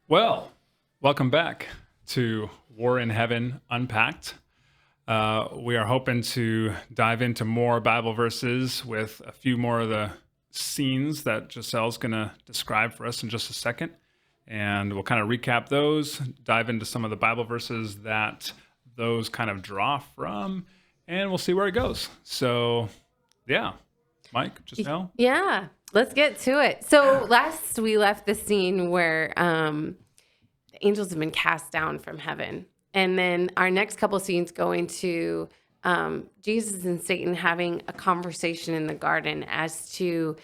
Well, welcome back to War in Heaven Unpacked. We are hoping to dive into more Bible verses with a few more of the scenes that Giselle's going to describe for us in just a second. And we'll kind of recap those, dive into some of the Bible verses that those kind of draw from, and we'll see where it goes. So, yeah. Mike, Giselle? Yeah, let's get to it. So last we left the scene where the angels have been cast down from heaven. And then our next couple scenes go into Jesus and Satan having a conversation in the garden as to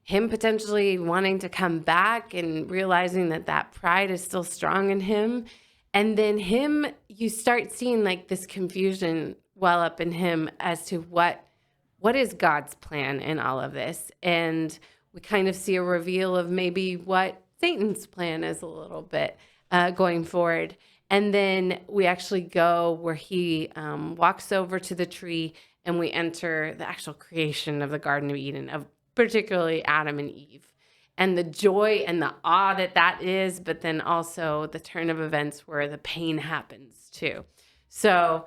him potentially wanting to come back and realizing that pride is still strong in him. And then you start seeing like this confusion well up in him as to what is God's plan in all of this. And we kind of see a reveal of maybe what Satan's plan is a little bit going forward. And then we actually go where he walks over to the tree and we enter the actual creation of the Garden of Eden, of particularly Adam and Eve, and the joy and the awe that is, but then also the turn of events where the pain happens too. So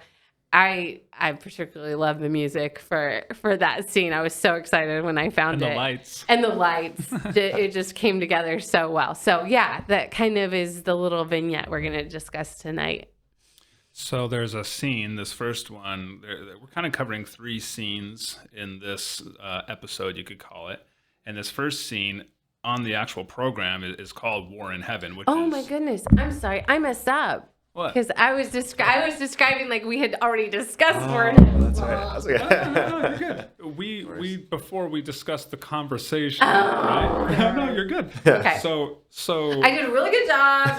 I particularly love the music for that scene. I was so excited when I found it. And the lights. It just came together so well. So yeah, that kind of is the little vignette we're going to discuss tonight. So there's a scene, this first one, we're kind of covering three scenes in this episode, you could call it. And this first scene on the actual program is called War in Heaven, which my goodness. I'm sorry. I messed up. What? Because I was describing like we had already discussed War in Heaven. That's right. No, you're good. We before we discussed the conversation, right? No, you're good. Okay. So I did a really good job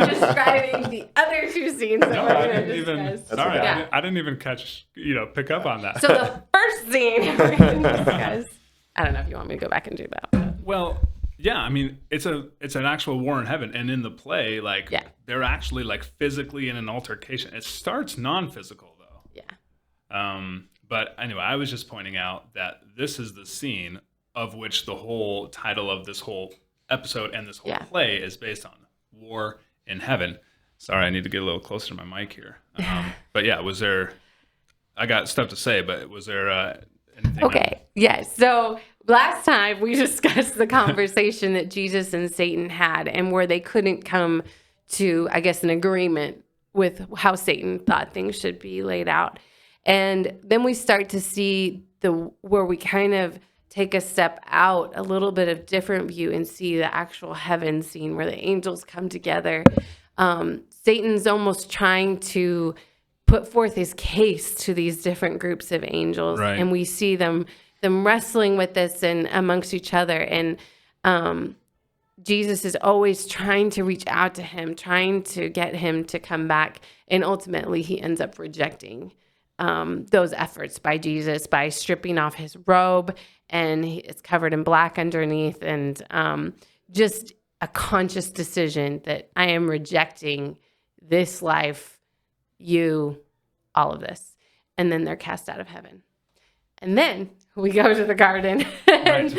describing the other two scenes that we're going to discuss. Sorry, Yeah. I didn't even pick up on that. So the first scene we're going to discuss, I don't know if you want me to go back and do that. But. Well, yeah, I mean, it's an actual war in heaven, and in the play, they're actually like physically in an altercation. It starts non-physical though. Yeah. But anyway, I was just pointing out that this is the scene of which the whole title of this whole episode and this whole play is based on: War in Heaven. Sorry, I need to get a little closer to my mic here. But yeah, I got stuff to say, but was there anything? Okay. Yes. So last time we discussed the conversation that Jesus and Satan had, and where they couldn't come to, I guess, an agreement with how Satan thought things should be laid out. And then we start to see where we kind of take a step out, a little bit of different view, and see the actual heaven scene where the angels come together. Satan's almost trying to put forth his case to these different groups of angels, right. And we see them wrestling with this and amongst each other. And Jesus is always trying to reach out to him, trying to get him to come back. And ultimately, he ends up rejecting those efforts by Jesus by stripping off his robe, and it's covered in black underneath. And just a conscious decision that I am rejecting this life, all of this. And then they're cast out of heaven. And then we go to the garden, and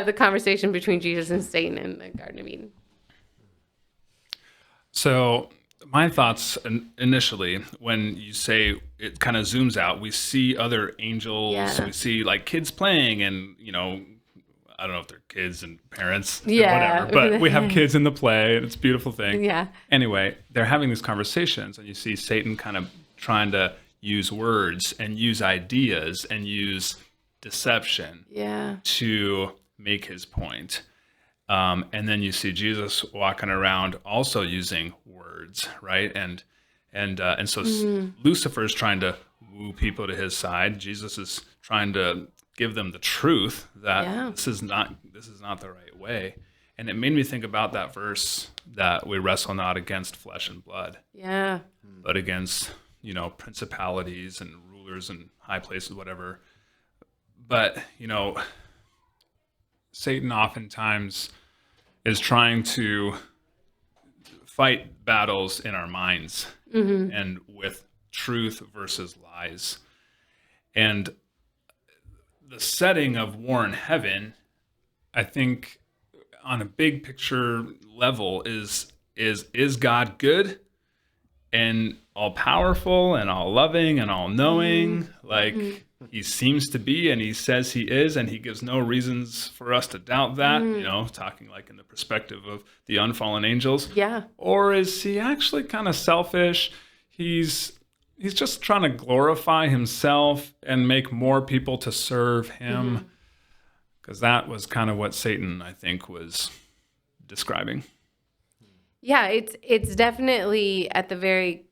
the conversation between Jesus and Satan in the Garden of Eden. So my thoughts initially, when you say it kind of zooms out, we see other angels, we see like kids playing, and I don't know if they're kids and parents or whatever, but we have kids in the play, and it's a beautiful thing. Yeah. Anyway, they're having these conversations, and you see Satan kind of trying to use words and use ideas and use deception to make his point. And then you see Jesus walking around also using words, right? And so Lucifer's trying to woo people to his side. Jesus is trying to give them the truth that this is not the right way. And it made me think about that verse that we wrestle not against flesh and blood, but against principalities and rulers and high places, whatever. But Satan oftentimes is trying to fight battles in our minds and with truth versus lies. And the setting of War in Heaven, I think on a big picture level, is is God good and all powerful and all loving and all knowing? Like he seems to be, and he says he is, and he gives no reasons for us to doubt that, talking like in the perspective of the unfallen angels. Yeah. Or is he actually kind of selfish? He's just trying to glorify himself and make more people to serve him. Because that was kind of what Satan, I think, was describing. Yeah, it's definitely at the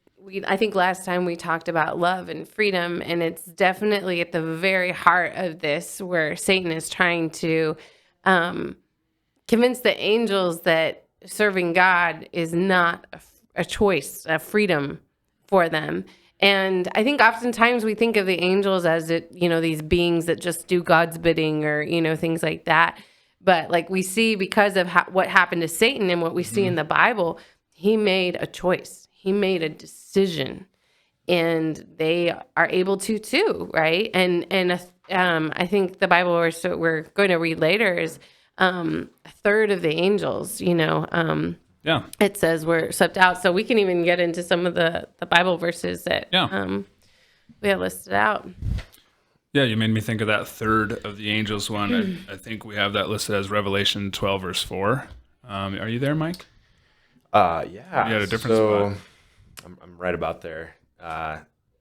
I think last time we talked about love and freedom, and it's definitely at the very heart of this where Satan is trying to convince the angels that serving God is not a choice, a freedom for them. And I think oftentimes we think of the angels as these beings that just do God's bidding or, things like that. But like we see because of what happened to Satan and what we see in the Bible, he made a choice. He made a decision, and they are able to too, right? And I think the Bible we're going to read later is a third of the angels, it says we're swept out. So we can even get into some of the Bible verses that we have listed out. Yeah, you made me think of that third of the angels one. I think we have that listed as Revelation 12, verse 4. Are you there, Mike? Yeah. You had a different spot. I'm right about there.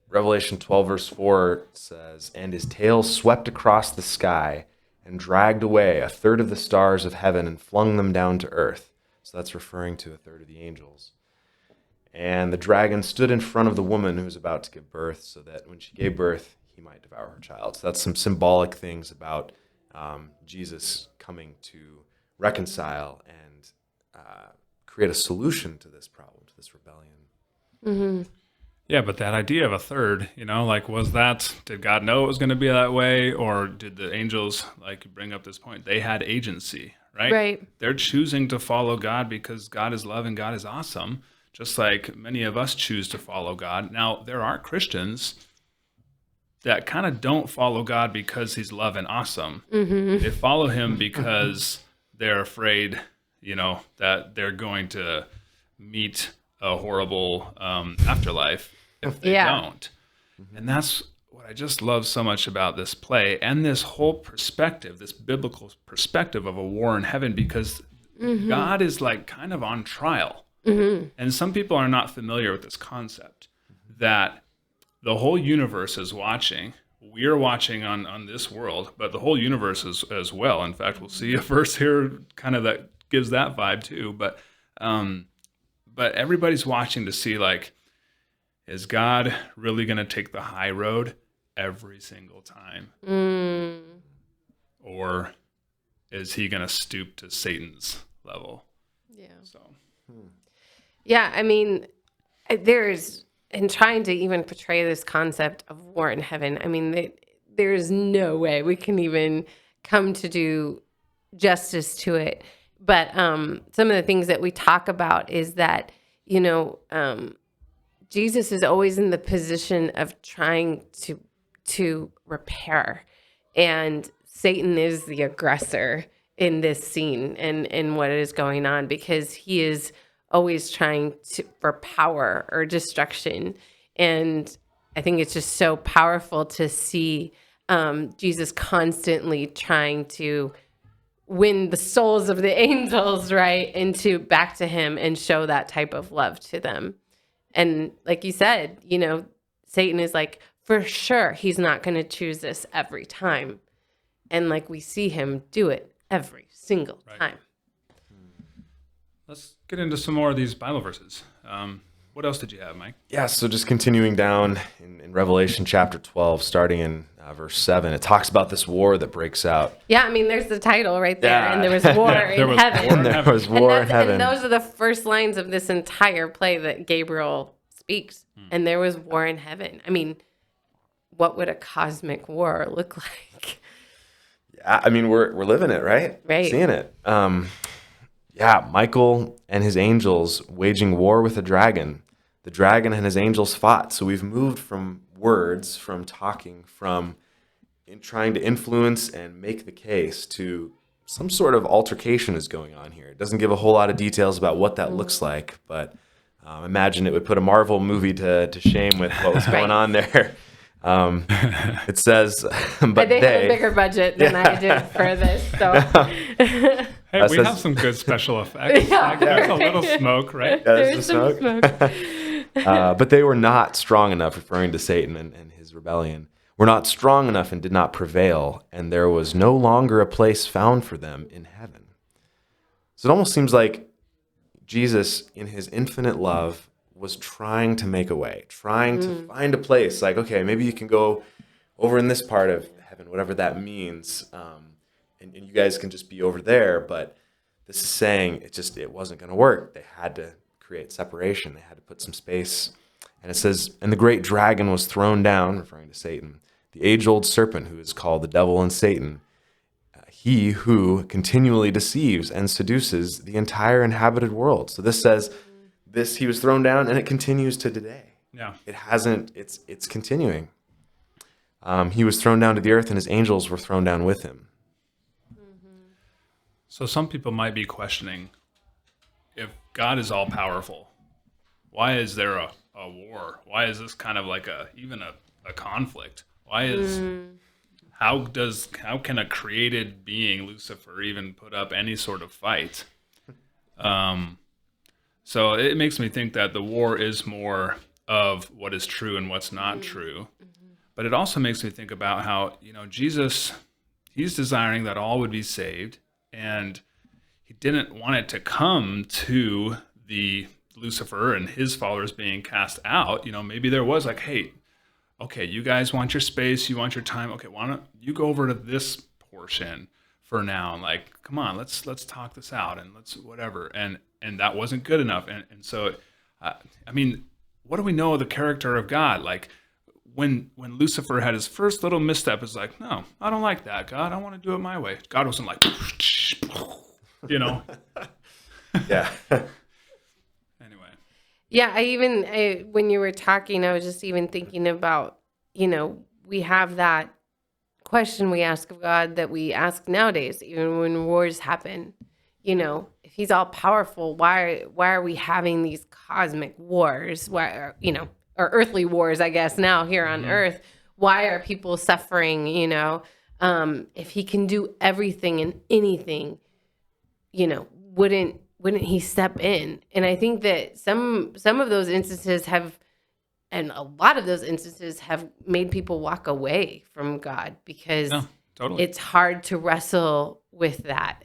Revelation 12, verse 4 says, "And his tail swept across the sky and dragged away a third of the stars of heaven and flung them down to earth." So that's referring to a third of the angels. "And the dragon stood in front of the woman who was about to give birth, so that when she gave birth, he might devour her child." So that's some symbolic things about Jesus coming to reconcile and create a solution to this problem, to this rebellion. Mm-hmm. Yeah, but that idea of a third, did God know it was going to be that way? Or did the angels, like you bring up this point, they had agency, right? Right. They're choosing to follow God because God is love and God is awesome, just like many of us choose to follow God. Now, there are Christians that kind of don't follow God because he's love and awesome. Mm-hmm. They follow him because they're afraid, that they're going to meet a horrible afterlife if they don't. And that's what I just love so much about this play and this whole perspective, this biblical perspective of a war in heaven, because God is like kind of on trial. And some people are not familiar with this concept that the whole universe is watching. We are watching on this world, but the whole universe is as well. In fact, we'll see a verse here kind of that gives that vibe too. But everybody's watching to see, like, is God really going to take the high road every single time? Or is he going to stoop to Satan's level? Yeah. So. Yeah, I mean, in trying to even portray this concept of war in heaven, I mean, there's no way we can even come to do justice to it. But some of the things that we talk about is that, Jesus is always in the position of trying to repair, and Satan is the aggressor in this scene and what is going on, because he is always trying for power or destruction. And I think it's just so powerful to see Jesus constantly trying to win the souls of the angels, right, into back to him and show that type of love to them. And like you said, Satan is like, for sure, he's not going to choose this every time. And like we see him do it every single time. Let's get into some more of these Bible verses. What else did you have, Mike? Yeah, so just continuing down in Revelation chapter 12, starting in verse 7, it talks about this war that breaks out. Yeah, I mean, there's the title right there, and there was war in heaven. There was war in heaven. And those are the first lines of this entire play that Gabriel speaks, and there was war in heaven. I mean, what would a cosmic war look like? Yeah, I mean, we're living it, right? Right. Seeing it. Yeah, Michael and his angels waging war with the dragon. The dragon and his angels fought. So we've moved from words, from talking, from trying to influence and make the case to some sort of altercation is going on here. It doesn't give a whole lot of details about what that looks like, but imagine it would put a Marvel movie to shame with what was going on there. It says, but they had a bigger budget than I did for this, so. Hey, we have some good special effects. Like, there's a little smoke, right? There's some smoke. But they were not strong enough, referring to Satan and his rebellion, were not strong enough and did not prevail, and there was no longer a place found for them in heaven. So it almost seems like Jesus, in his infinite love, was trying to make a way, trying to find a place. Like, okay, maybe you can go over in this part of heaven, whatever that means, and you guys can just be over there. But this is saying it wasn't going to work. They had to create separation. They had to put some space. And it says, and the great dragon was thrown down, referring to Satan, the age-old serpent who is called the devil and Satan, he who continually deceives and seduces the entire inhabited world. So this says, he was thrown down, and it continues to today. Yeah. It hasn't, it's continuing. He was thrown down to the earth, and his angels were thrown down with him. So some people might be questioning, if God is all powerful, why is there a war? Why is this kind of like even a conflict? Why is how can a created being, Lucifer, even put up any sort of fight? So it makes me think that the war is more of what is true and what's not true. But it also makes me think about how, Jesus, he's desiring that all would be saved, and he didn't want it to come to the Lucifer and his followers being cast out. Maybe there was like, hey, okay, you guys want your space, you want your time. Okay, why don't you go over to this portion for now? And like, come on, let's talk this out, and let's whatever. And that wasn't good enough. And so, what do we know of the character of God? Like when Lucifer had his first little misstep, it's like, no, I don't like that, God. I want to do it my way. God wasn't like, Yeah. Anyway. Yeah, when you were talking, I was just even thinking about, we have that question we ask of God that we ask nowadays, even when wars happen. If he's all powerful, why are we having these cosmic wars? Why, or earthly wars, I guess, now here on earth? Why are people suffering? If he can do everything and anything, wouldn't he step in? And I think that some of those instances and a lot of those instances have made people walk away from God because it's hard to wrestle with that.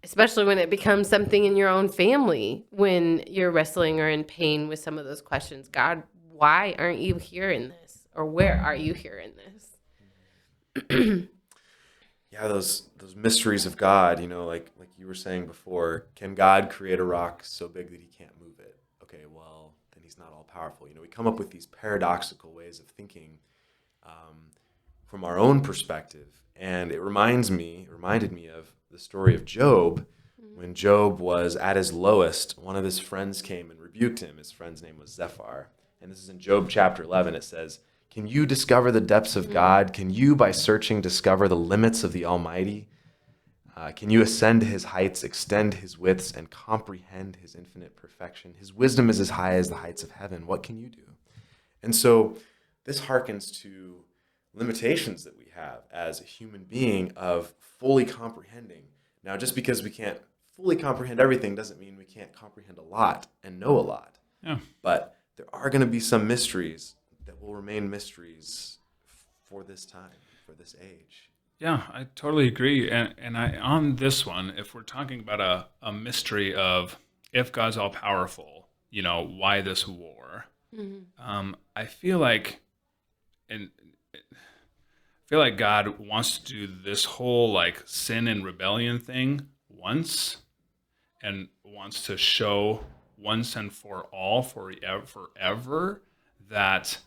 Especially when it becomes something in your own family, when you're wrestling or in pain with some of those questions. God, why aren't you here in this? Or where are you here in this? Yeah, those mysteries of God, like you were saying before, can God create a rock so big that he can't move it? Okay, well, then he's not all powerful. We come up with these paradoxical ways of thinking from our own perspective. And it reminded me of the story of Job. When Job was at his lowest, one of his friends came and rebuked him. His friend's name was Zephar. And this is in Job chapter 11. It says, can you discover the depths of God? Can you, by searching, discover the limits of the Almighty? Can you ascend to his heights, extend his widths, and comprehend his infinite perfection? His wisdom is as high as the heights of heaven. What can you do? And so this harkens to limitations that we have as a human being of fully comprehending. Now, just because we can't fully comprehend everything doesn't mean we can't comprehend a lot and know a lot. Yeah. But there are going to be some mysteries that will remain mysteries for this time, for this age. Yeah, I totally agree. And on this one, if we're talking about a mystery of if God's all powerful, why this war? I feel like God wants to do this whole like sin and rebellion thing once, and wants to show once and for all, forever, that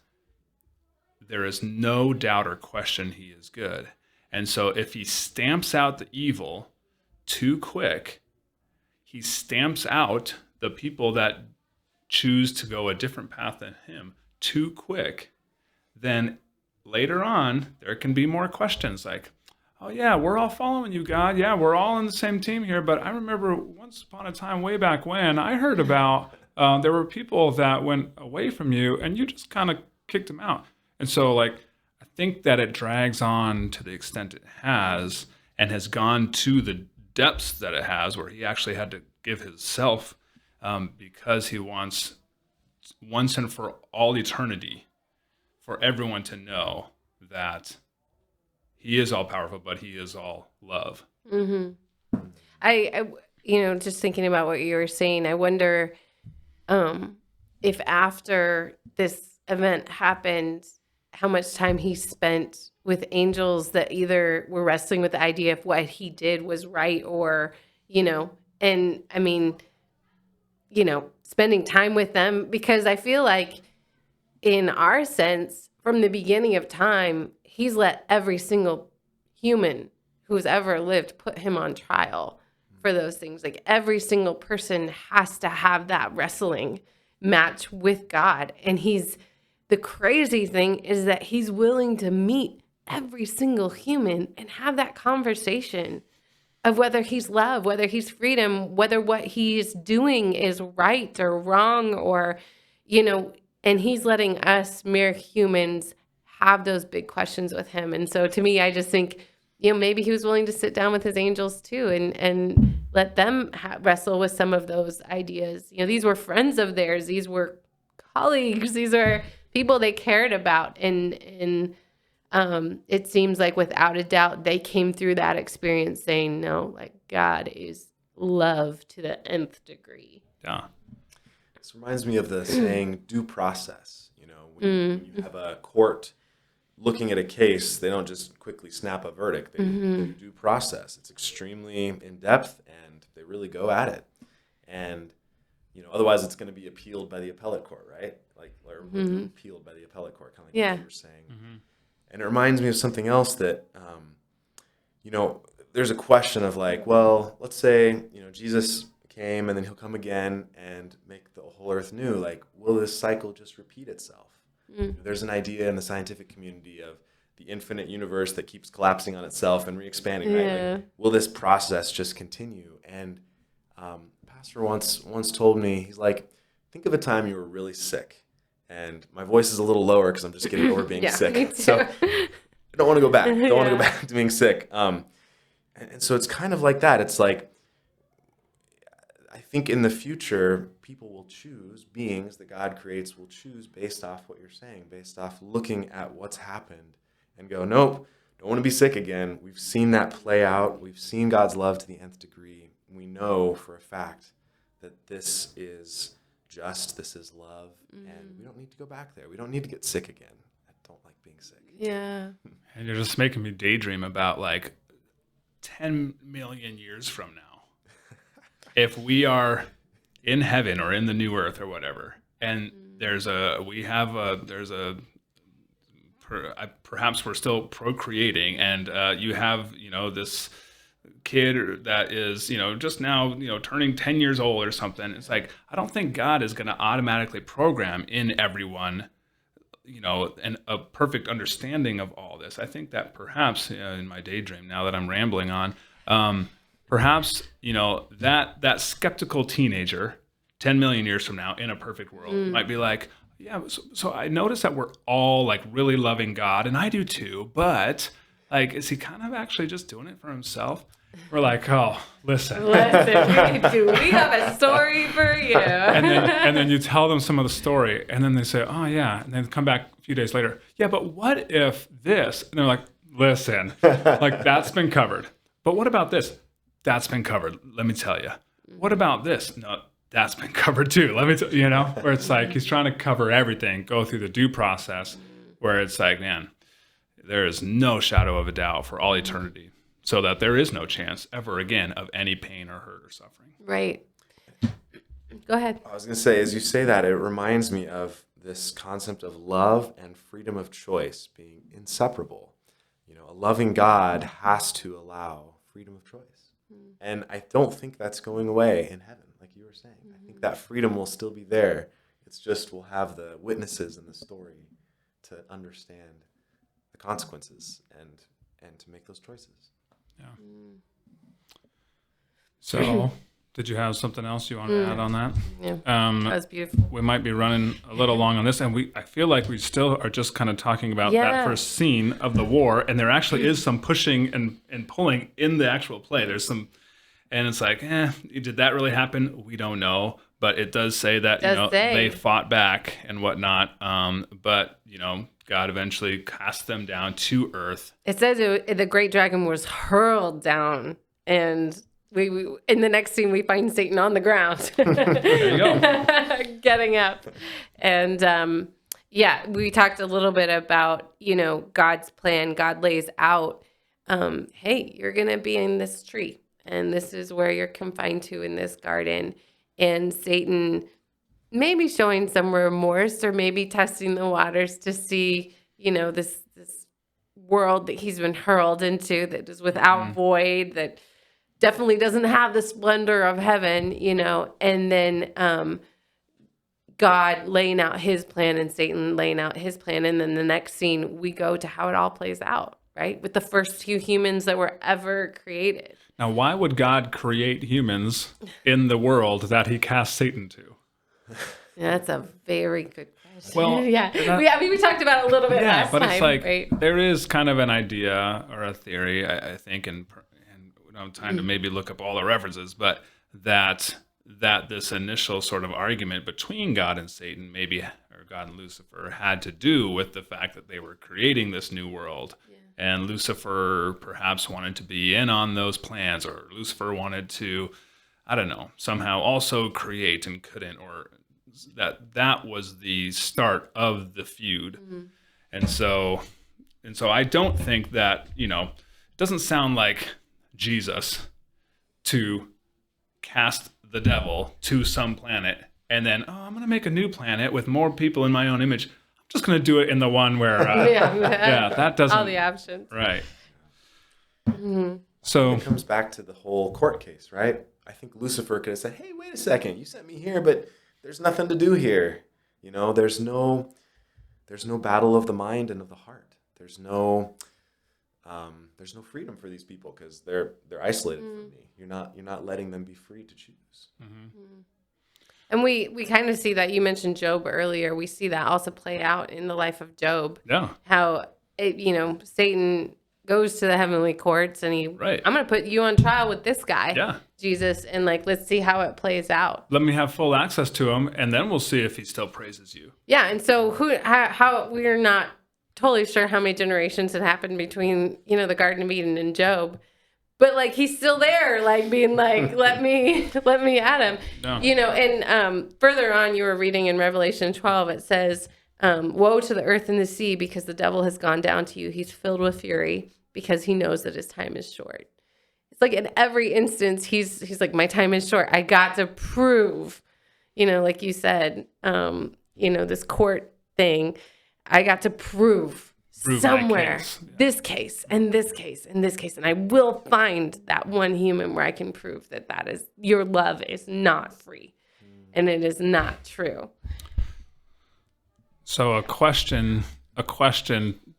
there is no doubt or question he is good. And so if he stamps out the evil too quick, he stamps out the people that choose to go a different path than him too quick, then later on, there can be more questions like, oh yeah, we're all following you, God. Yeah, we're all on the same team here. But I remember once upon a time, way back when, I heard about there were people that went away from you, and you just kind of kicked them out. And so, like, I think that it drags on to the extent it has, and has gone to the depths that it has, where he actually had to give himself because he wants once and for all eternity for everyone to know that he is all powerful, but he is all love. Mm-hmm. I just thinking about what you were saying, I wonder if after this event happened, how much time he spent with angels that either were wrestling with the idea of what he did was right or, and I mean, spending time with them, because I feel like in our sense, from the beginning of time, he's let every single human who's ever lived put him on trial for those things. Like every single person has to have that wrestling match with God. And the crazy thing is that he's willing to meet every single human and have that conversation of whether he's love, whether he's freedom, whether what he's doing is right or wrong, or, and he's letting us mere humans have those big questions with him. And so to me, I just think, maybe he was willing to sit down with his angels too and let them wrestle with some of those ideas. These were friends of theirs. These were colleagues. These are people they cared about. And it seems like without a doubt, they came through that experience saying, no, like God is love to the nth degree. Yeah. This reminds me of the saying due process. When you have a court looking at a case, they don't just quickly snap a verdict. They do due process. It's extremely in-depth, and they really go at it. And, otherwise it's going to be appealed by the appellate court, right? Or appealed by the appellate court, kind of like what you were saying. Mm-hmm. And it reminds me of something else that, there's a question of like, well, let's say, Jesus came and then he'll come again and make the whole earth new. Like, will this cycle just repeat itself? There's an idea in the scientific community of the infinite universe that keeps collapsing on itself and re-expanding, right? Like, will this process just continue? And pastor once told me, he's like, think of a time you were really sick. And my voice is a little lower because I'm just getting over being sick. Me too. So I don't want to go back. Don't want to go back to being sick. And so it's kind of like that. It's like, I think in the future, people will choose, beings that God creates will choose based off what you're saying, based off looking at what's happened and go, nope, don't want to be sick again. We've seen that play out. We've seen God's love to the nth degree. We know for a fact that this is just, this is love, and we don't need to go back there. We don't need to get sick again. I don't like being sick. Yeah. And you're just making me daydream about like 10 million years from now. If we are in heaven or in the new earth or whatever, and perhaps we're still procreating, and you have, this kid that is, just now, turning 10 years old or something. It's like, I don't think God is going to automatically program in everyone, and a perfect understanding of all this. I think that perhaps in my daydream, now that I'm rambling on, perhaps, that skeptical teenager 10 million years from now in a perfect world might be like, yeah, so I notice that we're all like really loving God, and I do too, but like, is he kind of actually just doing it for himself? We're like, oh, listen, we have a story for you. And then you tell them some of the story, and then they say, oh yeah, and then come back a few days later, yeah, but what if this? And they're like, listen, like that's been covered. But what about this? That's been covered. Let me tell you. What about this? No, that's been covered too. Let me tell you, where it's like he's trying to cover everything, go through the due process, where it's like, man, there is no shadow of a doubt for all eternity, so that there is no chance ever again of any pain or hurt or suffering. Right. Go ahead. I was going to say, as you say that, it reminds me of this concept of love and freedom of choice being inseparable. A loving God has to allow freedom of choice. And I don't think that's going away in heaven, like you were saying. I think that freedom will still be there. It's just we'll have the witnesses in the story to understand the consequences and and to make those choices. Yeah. So, did you have something else you want to add on that? Yeah, that was beautiful. We might be running a little long on this, and I feel like we still are just kind of talking about that first scene of the war, and there actually is some pushing and pulling in the actual play. There's some, and it's like, did that really happen? We don't know, but it does say that they fought back and whatnot. But God eventually cast them down to earth. It says the great dragon was hurled down, and we in the next scene we find Satan on the ground. There you go. Getting up. And we talked a little bit about, God's plan. God lays out, hey, you're going to be in this tree, and this is where you're confined to in this garden. And Satan maybe showing some remorse, or maybe testing the waters to see, this world that he's been hurled into that is without void, that definitely doesn't have the splendor of heaven, and then God laying out his plan and Satan laying out his plan. And then the next scene, we go to how it all plays out, right? With the first few humans that were ever created. Now, why would God create humans in the world that he cast Satan to? Yeah, that's a very good question. Well, we talked about it a little bit last time. But it's like, right? There is kind of an idea or a theory, I think, and we don't have time to maybe look up all the references, but that this initial sort of argument between God and Satan, or God and Lucifer, had to do with the fact that they were creating this new world. Yeah. And Lucifer perhaps wanted to be in on those plans, or Lucifer wanted to, I don't know, somehow also create and couldn't, or that was the start of the feud. Mm-hmm. And so I don't think that, it doesn't sound like Jesus to cast the devil to some planet and then, I'm going to make a new planet with more people in my own image. I'm just going to do it in the one where, that doesn't. All the options. Right. Mm-hmm. So it comes back to the whole court case, right? I think Lucifer could have said, hey, wait a second, you sent me here, but there's nothing to do here. There's no battle of the mind and of the heart. There's no freedom for these people because they're isolated from me. You're not letting them be free to choose. Mm-hmm. And we kind of see that. You mentioned Job earlier. We see that also play out in the life of Job. Yeah. How Satan goes to the heavenly courts and I'm going to put you on trial with this guy, Jesus, and let's see how it plays out. Let me have full access to him, and then we'll see if he still praises you. Yeah, and so how we're not totally sure how many generations had happened between, the Garden of Eden and Job, but he's still there, being let me at him, no. And further on, you were reading in Revelation 12, it says, woe to the earth and the sea because the devil has gone down to you. He's filled with fury because he knows that his time is short. It's in every instance, he's like, my time is short. I got to prove, like you said, this court thing, I got to prove somewhere this case and this case and this case. And I will find that one human where I can prove that is your love is not free and it is not true. So a question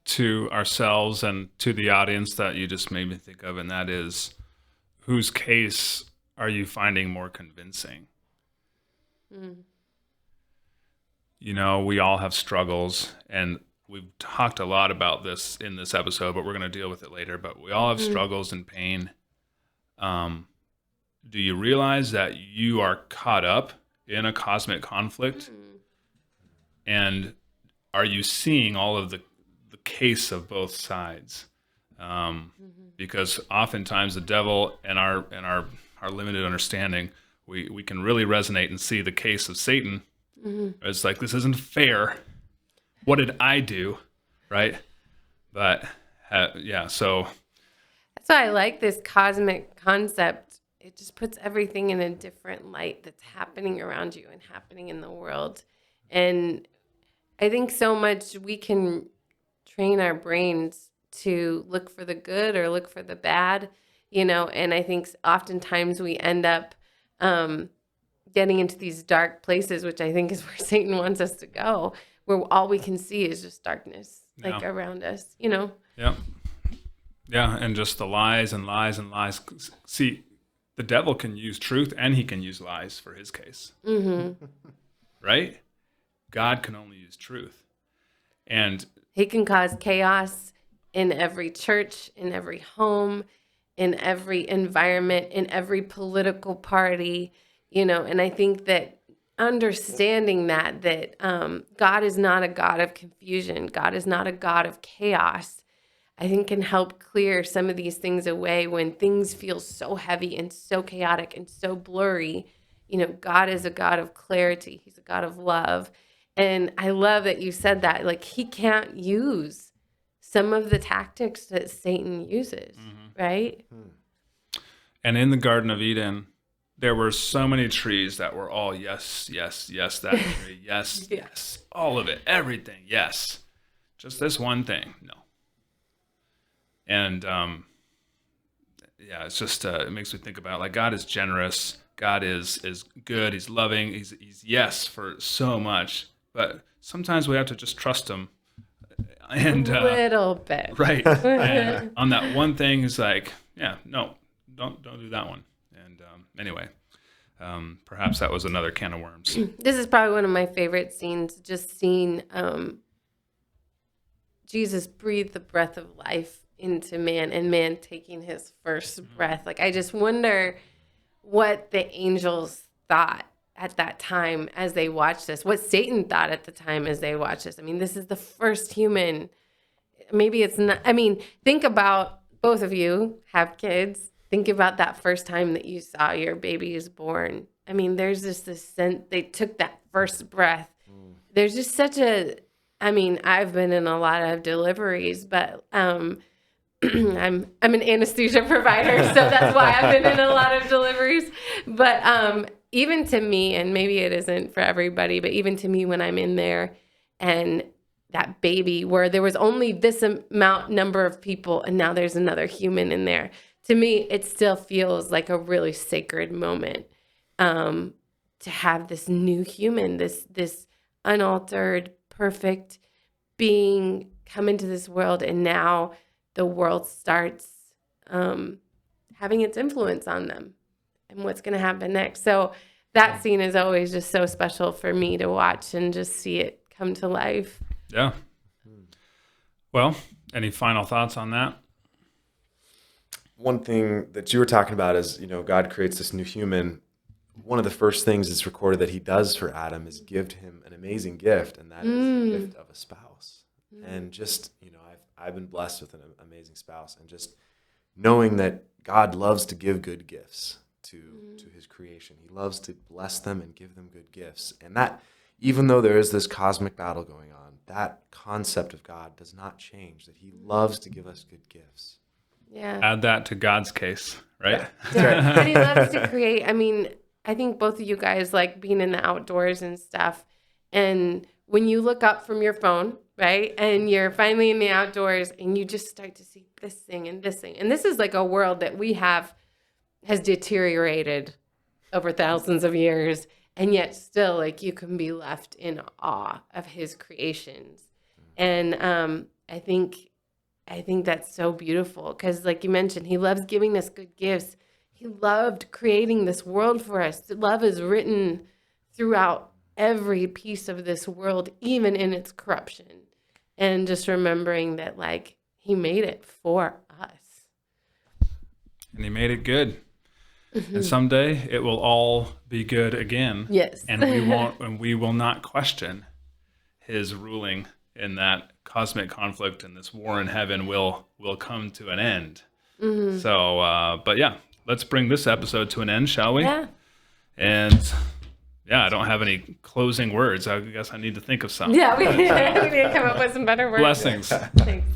to ourselves and to the audience that you just made me think of, and that is, whose case are you finding more convincing? We all have struggles, and we've talked a lot about this in this episode, but we're going to deal with it later. But we all have struggles and pain. Do you realize that you are caught up in a cosmic conflict? And are you seeing all of the case of both sides? Because oftentimes the devil and our limited understanding, we can really resonate and see the case of Satan. It's like, this isn't fair. What did I do? Right? But so. That's why I like this cosmic concept. It just puts everything in a different light that's happening around you and happening in the world. And I think so much we can train our brains to look for the good or look for the bad, and I think oftentimes we end up getting into these dark places, which I think is where Satan wants us to go, where all we can see is just darkness around us, Yeah. Yeah, and just the lies and lies and lies. See, the devil can use truth and he can use lies for his case. Mm-hmm. Right? God can only use truth. And he can cause chaos in every church, in every home, in every environment, in every political party, and I think that understanding that God is not a God of confusion. God is not a God of chaos. I think can help clear some of these things away when things feel so heavy and so chaotic and so blurry. God is a God of clarity. He's a God of love. And I love that you said that, like, he can't use some of the tactics that Satan uses, right? And in the Garden of Eden, there were so many trees that were all yes, yes, yes, that tree, yes, yes, all of it, everything, yes. Just this one thing, no. And it's just it makes me think about, like, God is generous, God is good, he's loving, he's yes for so much, but sometimes we have to just trust him. And a little bit, right? And on that one thing, is like, no, don't do that one. And anyway, perhaps that was another can of worms. This is probably one of my favorite scenes. Just seeing Jesus breathe the breath of life into man, and man taking his first breath. Like, I just wonder what the angels thought at that time as they watched this, what Satan thought at the time as they watched this. I mean, this is the first human. Maybe it's not. I mean, think about, both of you have kids. Think about that first time that you saw your baby is born. I mean, there's just this sense, they took that first breath. There's just such I've been in a lot of deliveries, but I'm an anesthesia provider, so that's why I've been in a lot of deliveries. But even to me, and maybe it isn't for everybody, but even to me, when I'm in there and that baby, where there was only this number of people and now there's another human in there, to me, it still feels like a really sacred moment to have this new human, this unaltered, perfect being come into this world, and now the world starts having its influence on them and what's going to happen next. So that scene is always just so special for me to watch and just see it come to life. Yeah. Well, any final thoughts on that? One thing that you were talking about is, God creates this new human. One of the first things that's recorded that he does for Adam is give him an amazing gift, and that is the gift of a spouse. And just, I've been blessed with an amazing spouse, and just knowing that God loves to give good gifts to his creation. He loves to bless them and give them good gifts. And that, even though there is this cosmic battle going on, that concept of God does not change, that he loves to give us good gifts. Yeah. Add that to God's case, right? Yeah. And he loves to create. I mean, I think both of you guys like being in the outdoors and stuff. And when you look up from your phone, right, and you're finally in the outdoors and you just start to see this thing and this thing. And this is like a world that we has deteriorated over thousands of years. And yet still, like, you can be left in awe of his creations. And I think that's so beautiful because, like you mentioned, he loves giving us good gifts. He loved creating this world for us. Love is written throughout every piece of this world, even in its corruption. And just remembering that, like, he made it for us. And he made it good. And someday it will all be good again. Yes. And we will not question his ruling in that cosmic conflict, and this war in heaven will come to an end. So, but yeah, let's bring this episode to an end, shall we? Yeah. And I don't have any closing words. I guess I need to think of some. Yeah, we need to come up with some better words. Blessings. Thanks.